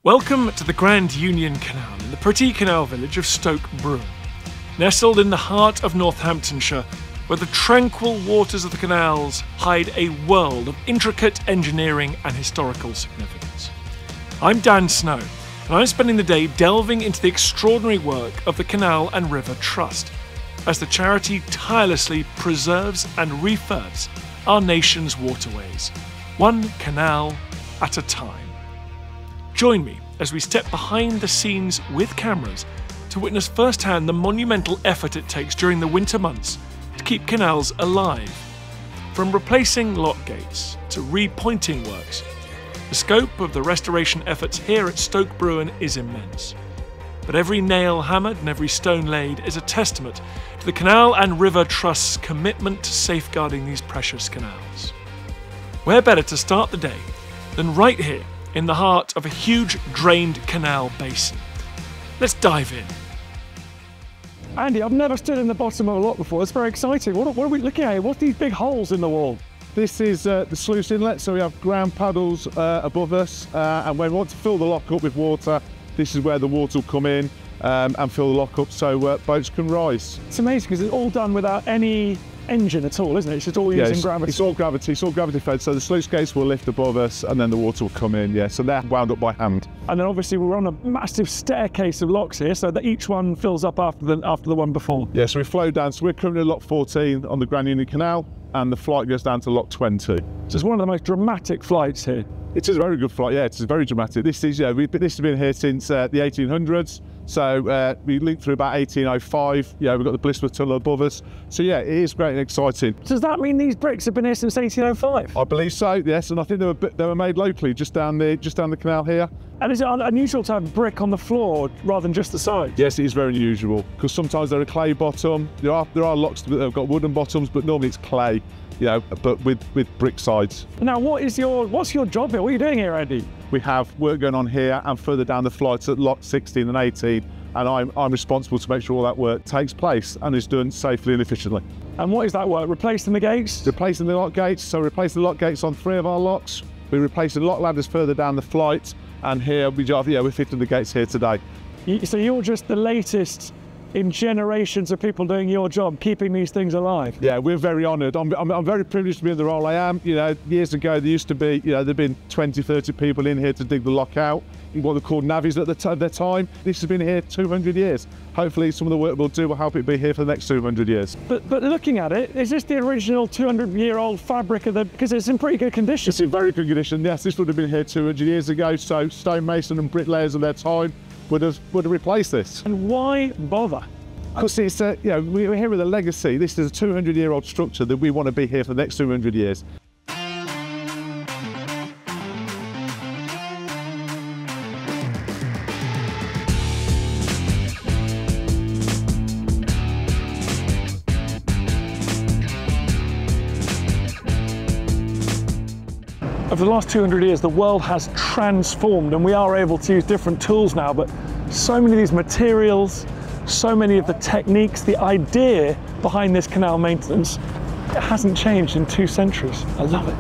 Welcome to the Grand Union Canal in the pretty canal village of Stoke Bruerne. Nestled in the heart of Northamptonshire, where the tranquil waters of the canals hide a world of intricate engineering and historical significance. I'm Dan Snow, and I'm spending the day delving into the extraordinary work of the Canal and River Trust, as the charity tirelessly preserves and refurbs our nation's waterways, one canal at a time. Join me as we step behind the scenes with cameras to witness firsthand the monumental effort it takes during the winter months to keep canals alive. From replacing lock gates to repointing works, the scope of the restoration efforts here at Stoke Bruerne is immense. But every nail hammered and every stone laid is a testament to the Canal and River Trust's commitment to safeguarding these precious canals. Where better to start the day than right here in the heart of a huge drained canal basin? Let's dive in. Andy, I've never stood in the bottom of a lock before. It's very exciting. What are we looking at here? What's these big holes in the wall? This is the sluice inlet, so we have ground paddles above us, and when we want to fill the lock up with water, this is where the water will come in and fill the lock up so boats can rise. It's amazing because it's all done without any engine at all, isn't it? It's just all using gravity. It's all gravity fed, so the sluice gates will lift above us and then the water will come in, so they're wound up by hand. And then obviously we're on a massive staircase of locks here, so that each one fills up after the one before. Yeah, so we flow down, so we're currently at lock 14 on the Grand Union Canal, and the flight goes down to lock 20. So it's one of the most dramatic flights here. It is a very good flight, yeah, it's very dramatic. This is, this has been here since the 1800s, so we linked through about 1805, we've got the Blissworth Tunnel above us, so yeah, it is great and exciting. Does that mean these bricks have been here since 1805? I believe so, yes, and I think they were made locally, just down the canal here. And is it unusual to have brick on the floor rather than just the sides? Yes, it is very unusual, because sometimes they're a clay bottom, there are locks that have got wooden bottoms, but normally it's clay. But with brick sides. Now, what's your job here? What are you doing here, Andy? We have work going on here and further down the flights at lock 16 and 18, and I'm responsible to make sure all that work takes place and is done safely and efficiently. And what is that work? Replacing the gates? Replacing the lock gates. So replacing the lock gates on 3 of our locks. We're replacing lock ladders further down the flight, and here we're fitting the gates here today. So you're just the latest in generations of people doing your job, keeping these things alive. Yeah, we're very honoured. I'm very privileged to be in the role I am. Years ago there used to be, there'd been 20, 30 people in here to dig the lock out, what they called navvies at their time. This has been here 200 years. Hopefully some of the work we'll do will help it be here for the next 200 years. But looking at it, is this the original 200-year-old fabric because it's in pretty good condition? It's in very good condition, yes. This would have been here 200 years ago, so stonemason and bricklayers of their time would have replaced this. And why bother? Because it's we're here with a legacy. This is a 200-year-old structure that we want to be here for the next 200 years. Over the last 200 years, the world has transformed and we are able to use different tools now, but so many of these materials, so many of the techniques, the idea behind this canal maintenance, it hasn't changed in 2 centuries. I love it.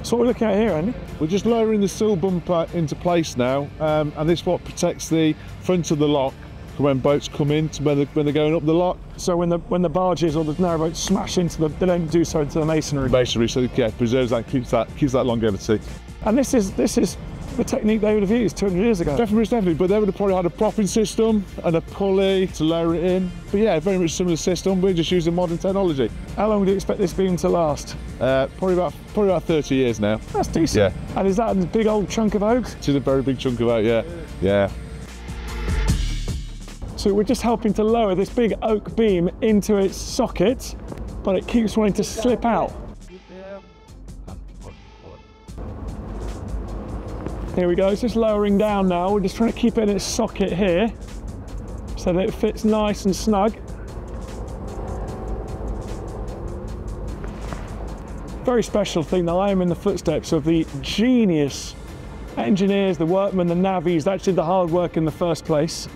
So what we're looking at here, Andy? We're just lowering the sill bumper into place now, and this is what protects the front of the lock when boats come in, when they're going up the lock. So when the barges or the narrowboats smash into they don't do so into the masonry. Masonry, so yeah, preserves that, keeps that longevity. And this is the technique they would have used 200 years ago. Definitely, but they would have probably had a propping system and a pulley to lower it in. But yeah, very much similar system. We're just using modern technology. How long do you expect this beam to last? Probably about 30 years now. That's decent. Yeah. And is that a big old chunk of oak? It is a very big chunk of oak, yeah. So we're just helping to lower this big oak beam into its socket, but it keeps wanting to slip out. Here we go, it's just lowering down now. We're just trying to keep it in its socket here so that it fits nice and snug. Very special thing that I am in the footsteps of the genius engineers, the workmen, the navvies that did the hard work in the first place.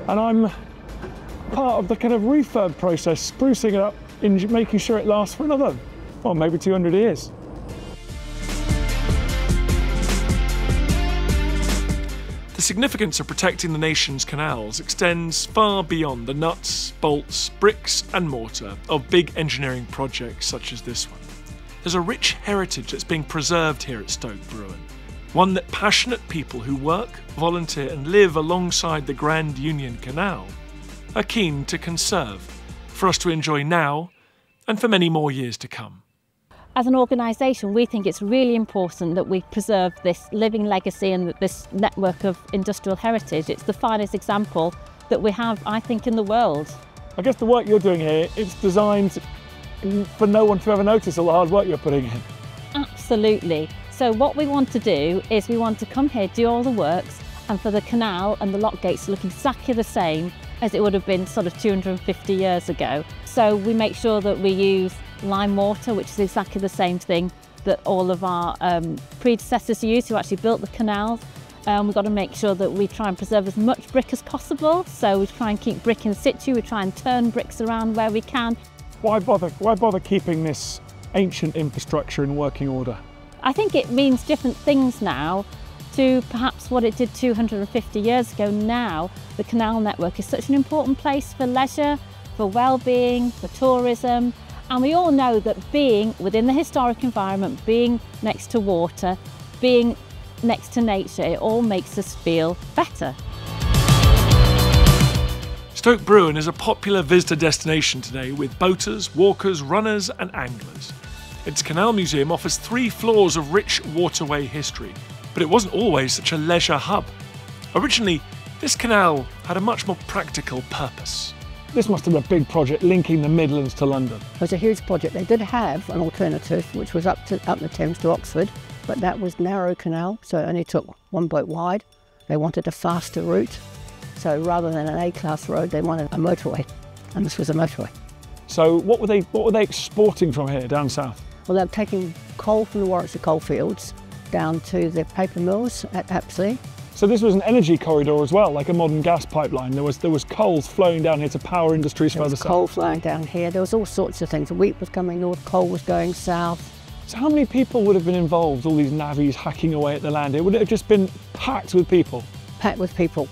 And I'm part of the kind of refurb process, sprucing it up, making sure it lasts for another, well, maybe 200 years. significance of protecting the nation's canals extends far beyond the nuts, bolts, bricks and mortar of big engineering projects such as this one. There's a rich heritage that's being preserved here at Stoke Bruerne, one that passionate people who work, volunteer and live alongside the Grand Union Canal are keen to conserve for us to enjoy now and for many more years to come. As an organisation, we think it's really important that we preserve this living legacy and this network of industrial heritage. It's the finest example that we have, I think, in the world. I guess the work you're doing here, it's designed for no one to ever notice all the hard work you're putting in. Absolutely. So what we want to do is we want to come here, do all the works, and for the canal and the lock gates to look exactly the same as it would have been sort of 250 years ago. So we make sure that we use lime mortar, which is exactly the same thing that all of our predecessors used who actually built the canals. We've got to make sure that we try and preserve as much brick as possible. So we try and keep brick in situ, we try and turn bricks around where we can. Why bother keeping this ancient infrastructure in working order? I think it means different things now to perhaps what it did 250 years ago. Now the canal network is such an important place for leisure, for well-being, for tourism, and we all know that being within the historic environment, being next to water, being next to nature, it all makes us feel better. Stoke Bruerne is a popular visitor destination today with boaters, walkers, runners and anglers. Its canal museum offers 3 floors of rich waterway history, but it wasn't always such a leisure hub. Originally, this canal had a much more practical purpose. This must have been a big project linking the Midlands to London. It was a huge project. They did have an alternative, which was up the Thames to Oxford, but that was narrow canal, so it only took 1 boat wide. They wanted a faster route, so rather than an A-class road, they wanted a motorway, and this was a motorway. So what were they exporting from here down south? Well, they were taking coal from the Warwickshire coalfields down to the paper mills at Apsley. So this was an energy corridor as well, like a modern gas pipeline. There was coals flowing down here to power industries further south. There was coal flowing down here. There was all sorts of things. The wheat was coming north, coal was going south. So how many people would have been involved, all these navvies hacking away at the land here? Would it have just been packed with people? Packed with people.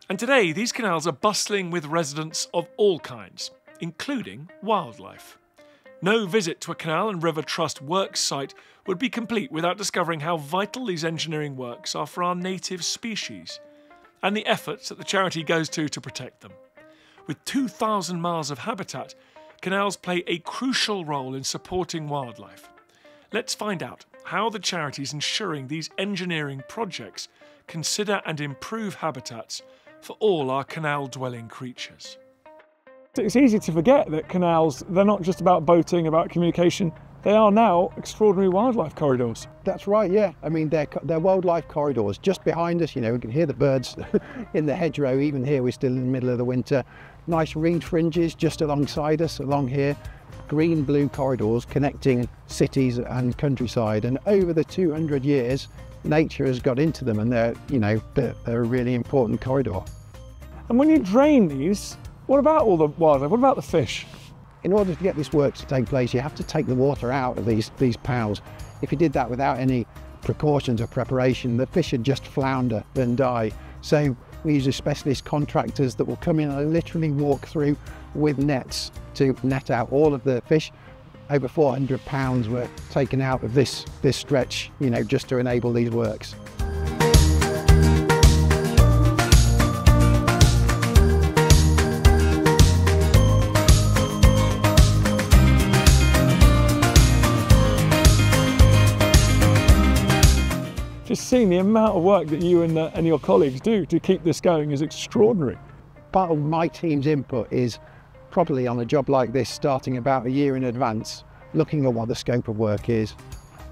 And today, these canals are bustling with residents of all kinds, including wildlife. No visit to a Canal and River Trust works site would be complete without discovering how vital these engineering works are for our native species and the efforts that the charity goes to protect them. With 2,000 miles of habitat, canals play a crucial role in supporting wildlife. Let's find out how the charity is ensuring these engineering projects consider and improve habitats for all our canal-dwelling creatures. It's easy to forget that canals, they're not just about boating, about communication. They are now extraordinary wildlife corridors. That's right, yeah. I mean, they're wildlife corridors. Just behind us, you know, we can hear the birds in the hedgerow. Even here, we're still in the middle of the winter. Nice reed fringes just alongside us, along here. Green-blue corridors connecting cities and countryside. And over the 200 years, nature has got into them, and they're a really important corridor. And when you drain these, what about all the wildlife? What about the fish? In order to get this work to take place, you have to take the water out of these pals. If you did that without any precautions or preparation, the fish would just flounder and die. So we use specialist contractors that will come in and literally walk through with nets to net out all of the fish. Over 400 pounds were taken out of this stretch, just to enable these works. Just seeing the amount of work that you and your colleagues do to keep this going is extraordinary. Part of my team's input is probably on a job like this starting about a year in advance, looking at what the scope of work is,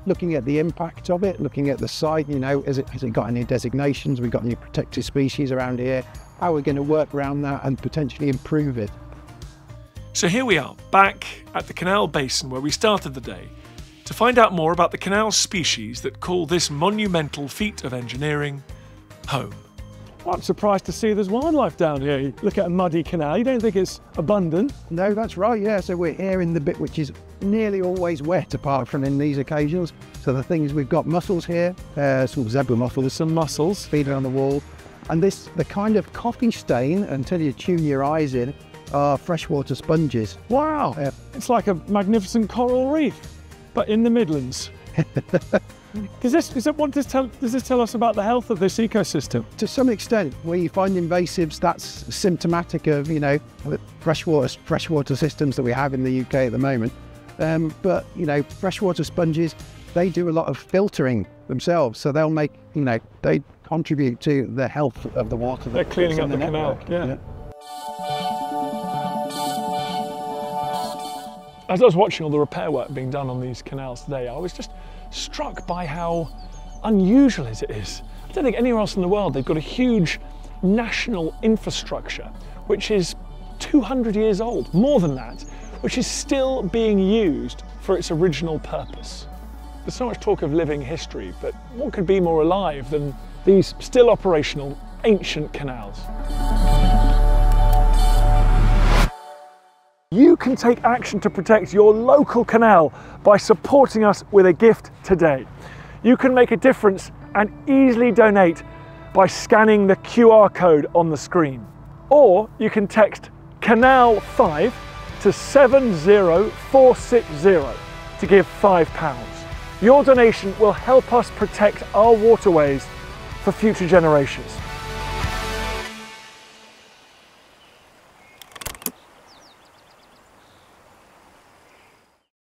looking at the impact of it, looking at the site, has it got any designations, we've got any protected species around here, how we're going to work around that and potentially improve it. So here we are, back at the canal basin where we started the day, to find out more about the canal species that call this monumental feat of engineering home. Well, I'm surprised to see there's wildlife down here. You look at a muddy canal, you don't think it's abundant? No, that's right, yeah. So we're here in the bit which is nearly always wet apart from in these occasions. So the things, we've got mussels here, some zebra mussels, Some mussels. feeding on the wall. And this, the kind of coffee stain, until you tune your eyes in, are freshwater sponges. Wow, it's like a magnificent coral reef, but in the Midlands. Does this tell us about the health of this ecosystem? To some extent, where you find invasives, that's symptomatic of, you know, freshwater systems that we have in the UK at the moment. But, you know, freshwater sponges, they do a lot of filtering themselves, so they'll make, you know, they contribute to the health of the water. They're cleaning up the canal, yeah. As I was watching all the repair work being done on these canals today, I was just struck by how unusual it is. I don't think anywhere else in the world they've got a huge national infrastructure which is 200 years old, more than that, which is still being used for its original purpose. There's so much talk of living history, but what could be more alive than these still operational ancient canals? You can take action to protect your local canal by supporting us with a gift today. You can make a difference and easily donate by scanning the QR code on the screen. Or you can text CANAL5 to 70460 to give £5. Your donation will help us protect our waterways for future generations.